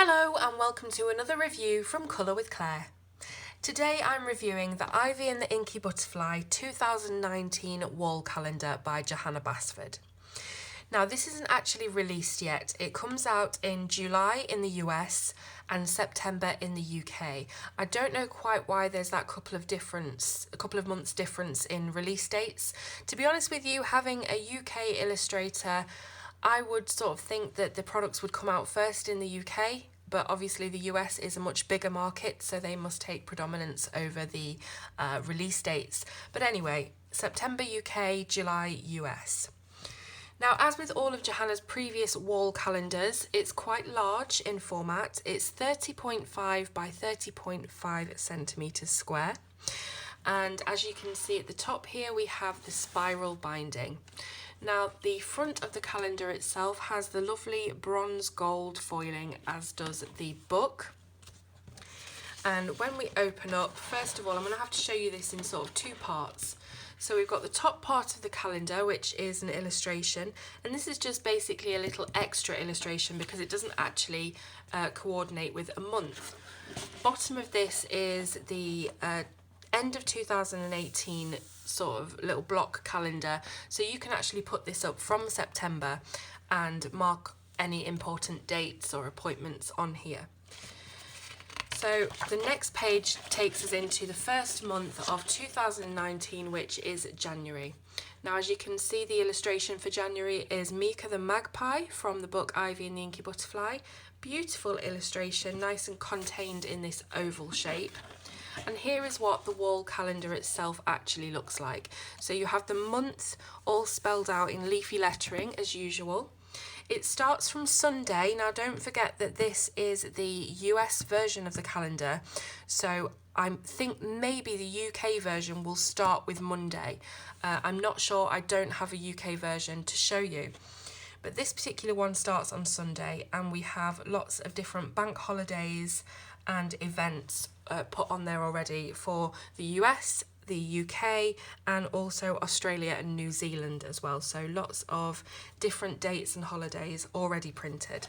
Hello and welcome to another review from Colour with Claire. Today I'm reviewing the Ivy and the Inky Butterfly 2019 wall calendar by Johanna Basford. Now this isn't actually released yet. It comes out in July in the US and September in the UK. I don't know quite why there's that couple of months difference in release dates. To be honest with you, having a UK illustrator, I would sort of think that the products would come out first in the UK, but obviously the US is a much bigger market, so they must take predominance over the release dates. But anyway, September UK, July US. Now, as with all of Johanna's previous wall calendars, it's quite large in format. It's 30.5 by 30.5 centimetres square. And as you can see at the top here, we have the spiral binding. Now, the front of the calendar itself has the lovely bronze gold foiling, as does the book. And when we open up, first of all, I'm going to have to show you this in sort of two parts. So we've got the top part of the calendar, which is an illustration, and this is just basically a little extra illustration because it doesn't actually coordinate with a month. Bottom of this is the end of 2018 sort of little block calendar, so you can actually put this up from September and mark any important dates or appointments on here. So the next page takes us into the first month of 2019, which is January. Now, as you can see, the illustration for January is Mika the magpie from the book Ivy and the Inky Butterfly. Beautiful illustration, nice and contained in this oval shape. And here is what the wall calendar itself actually looks like. So you have the month all spelled out in leafy lettering as usual. It starts from Sunday. Now don't forget that this is the US version of the calendar, so I think maybe the UK version will start with Monday. I'm not sure, I don't have a UK version to show you. But this particular one starts on Sunday, and we have lots of different bank holidays and events put on there already for the US, the UK, and also Australia and New Zealand as well. So lots of different dates and holidays already printed.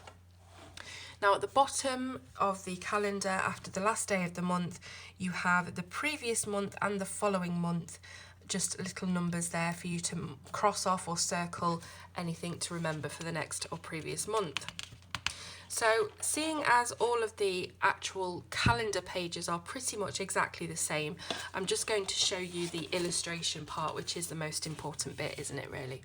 Now at the bottom of the calendar, after the last day of the month, you have the previous month and the following month, just little numbers there for you to cross off or circle anything to remember for the next or previous month. So seeing as all of the actual calendar pages are pretty much exactly the same, I'm just going to show you the illustration part, which is the most important bit, isn't it really?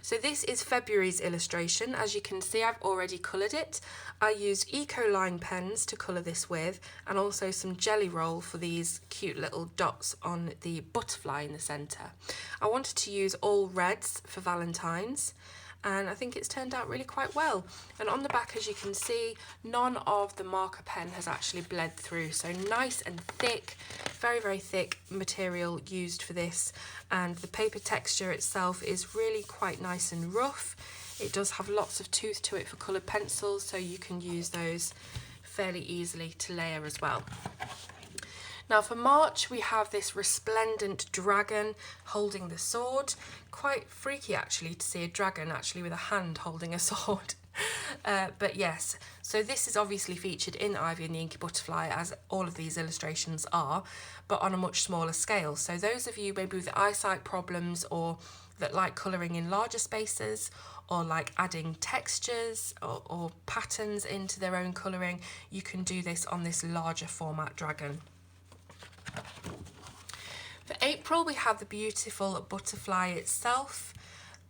So this is February's illustration. As you can see, I've already coloured it. I used Eco Line pens to colour this with, and also some Jelly Roll for these cute little dots on the butterfly in the centre. I wanted to use all reds for Valentine's, and I think it's turned out really quite well. And on the back, as you can see, none of the marker pen has actually bled through, so nice and thick, very, very thick material used for this, and the paper texture itself is really quite nice and rough. It does have lots of tooth to it for coloured pencils, so you can use those fairly easily to layer as well. Now for March, we have this resplendent dragon holding the sword. Quite freaky actually to see a dragon actually with a hand holding a sword. But yes, so this is obviously featured in Ivy and the Inky Butterfly, as all of these illustrations are, but on a much smaller scale. So those of you maybe with eyesight problems, or that like colouring in larger spaces, or like adding textures or patterns into their own colouring, you can do this on this larger format dragon. For April, we have the beautiful butterfly itself.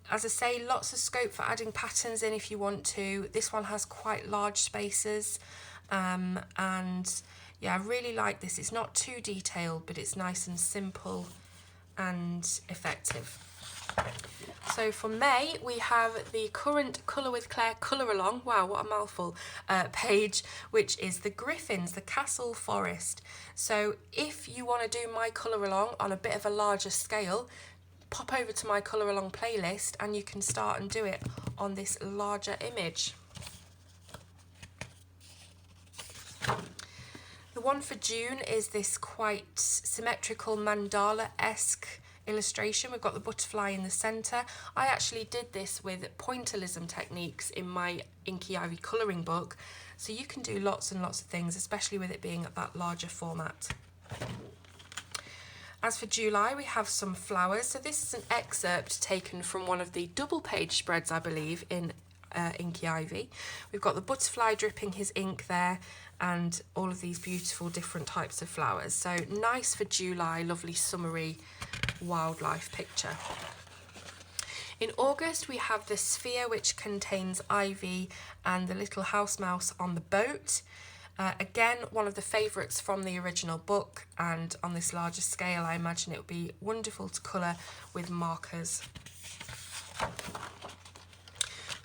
As I say, lots of scope for adding patterns in if you want to. This one has quite large spaces, and yeah, I really like this. It's not too detailed, but it's nice and simple and effective. So for May, we have the current Colour with Claire Colour Along, wow, what a mouthful, page, which is the Griffins, the Castle Forest. So if you want to do my Colour Along on a bit of a larger scale, pop over to my Colour Along playlist and you can start and do it on this larger image. The one for June is this quite symmetrical mandala-esque illustration. We've got the butterfly in the centre. I actually did this with pointillism techniques in my Inky Ivy colouring book, so you can do lots and lots of things, especially with it being at that larger format. As for July, we have some flowers. So this is an excerpt taken from one of the double page spreads, I believe, in Inky Ivy. We've got the butterfly dripping his ink there and all of these beautiful different types of flowers. So nice for July, lovely summery wildlife picture. In August, we have the sphere, which contains Ivy and the little house mouse on the boat. Again, one of the favourites from the original book, and on this larger scale I imagine it would be wonderful to colour with markers.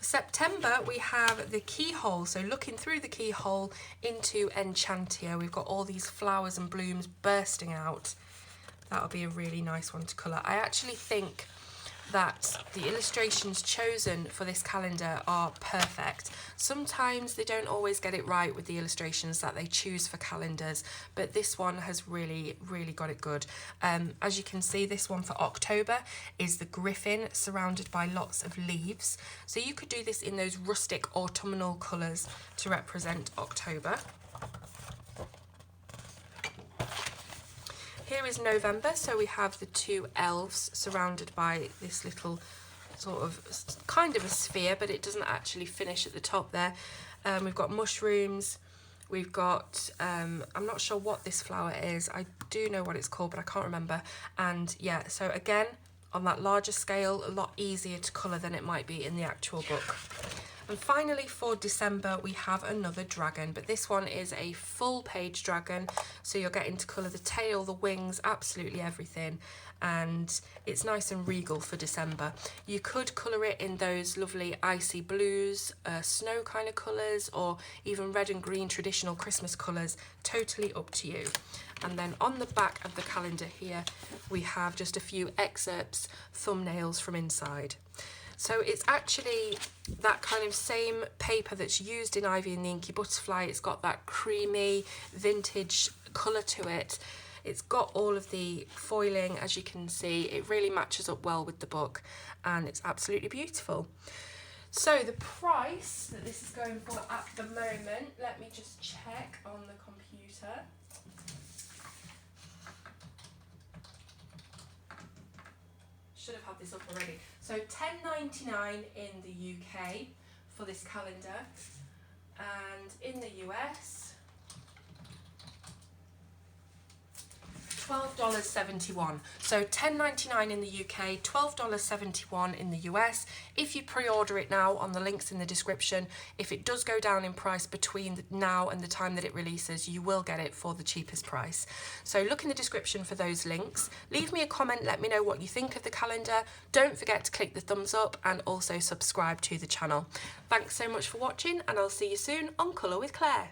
September, we have the keyhole, so looking through the keyhole into Enchantia. We've got all these flowers and blooms bursting out. That'll be a really nice one to colour. I actually think that the illustrations chosen for this calendar are perfect. Sometimes they don't always get it right with the illustrations that they choose for calendars, but this one has really got it good. As you can see, this one for October is the griffin surrounded by lots of leaves. So you could do this in those rustic autumnal colours to represent October. Here is November, so we have the two elves surrounded by this little sort of kind of a sphere, but it doesn't actually finish at the top there. We've got mushrooms, we've got, I'm not sure what this flower is, I do know what it's called, but I can't remember. And yeah, so again, on that larger scale, a lot easier to colour than it might be in the actual book. And finally for December, we have another dragon, but this one is a full page dragon. So you're getting to colour the tail, the wings, absolutely everything. And it's nice and regal for December. You could colour it in those lovely icy blues, snow kind of colours, or even red and green traditional Christmas colours, totally up to you. And then on the back of the calendar here, we have just a few excerpts, thumbnails from inside. So it's actually that kind of same paper that's used in Ivy and the Inky Butterfly. It's got that creamy vintage colour to it. It's got all of the foiling, as you can see. It really matches up well with the book and it's absolutely beautiful. So the price that this is going for at the moment, let me just check on the computer. Should have had this up already. So $10.99 in the UK for this calendar, and in the US, $12.71. So $10.99 in the UK, $12.71 in the US. If you pre-order it now on the links in the description, if it does go down in price between now and the time that it releases, you will get it for the cheapest price. So look in the description for those links. Leave me a comment, let me know what you think of the calendar. Don't forget to click the thumbs up and also subscribe to the channel. Thanks so much for watching, and I'll see you soon on Colour with Claire.